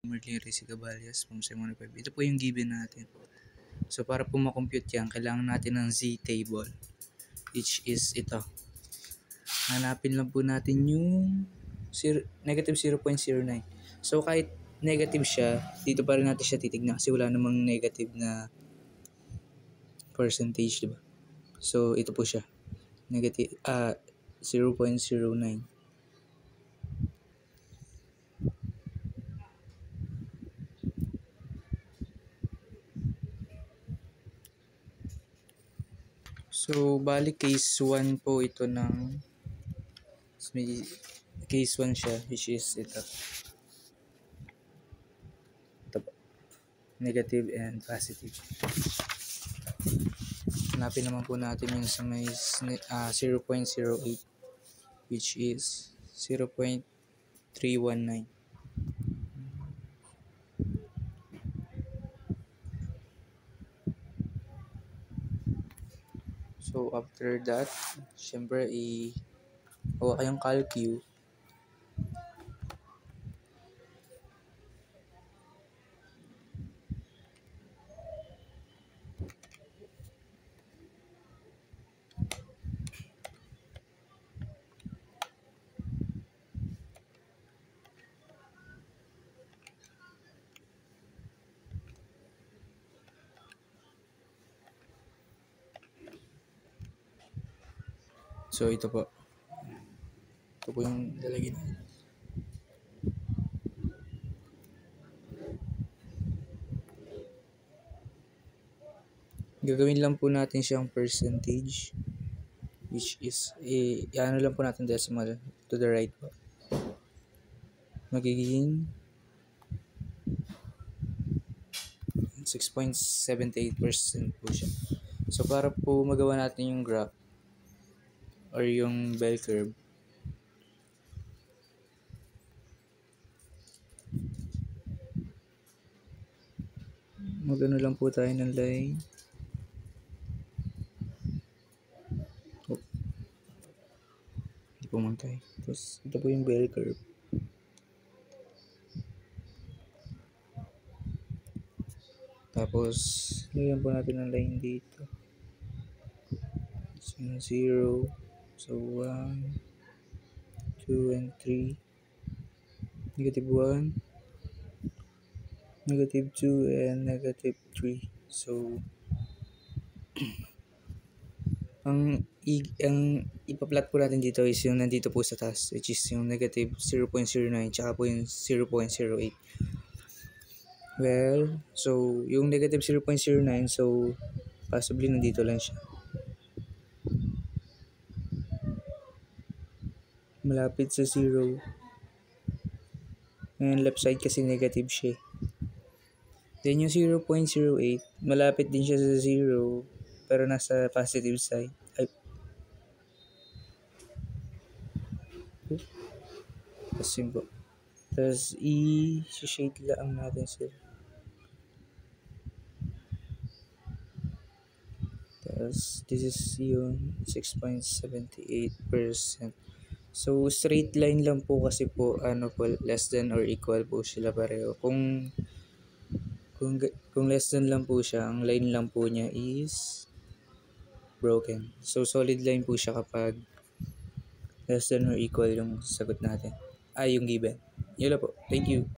Merlin Risi Caballas from Simon 5. Ito po yung given natin. So para po makompute yan, kailangan natin ng z-table, which is ito. Hanapin lang po natin yung negative 0.09. So kahit negative siya, dito pa rin natin siya titignan kasi wala namang negative na percentage, diba? So ito po siya. Negative 0.09. So, bali case 1 po ito ng case 1 siya, which is ito. Ito po. Negative and positive. Hanapin naman po natin yung sa may 0.08, which is 0.319. So, after that, syempre, hawa kayong calcu. So, ito po. Ito po yung lalagyan natin. Gagawin lang po natin siyang percentage, which is, ano lang po natin decimal to the right po. Magiging 6.78% po siya. So, para po magawa natin yung graph or yung bell curve, magano lang po tayo ng line. Hindi po mantay. Tapos, ito po yung bell curve. Tapos, lagyan po natin ng line dito. So, 0. So, 1, 2, and 3. Negative 1. Negative 2, and negative 3. So, ang ipa-plot po natin dito is yung nandito po sa taas, which is yung negative 0.09 tsaka po yung 0.08. Well, so yung negative 0.09, so possibly nandito lang siya. Malapit sa 0. Ngayon left side kasi negative siya. Then yung 0.08, malapit din siya sa 0, pero nasa positive side. Tapos yun po. Tapos i-shade lang natin sila. Tapos this is yung 6.78%. So straight line lang po kasi po less than or equal po sila pareho. Kung less than lang po siya, ang line lang po niya is broken. So solid line po siya kapag less than or equal yung sagot natin. Yung given. Yun lang po. Thank you.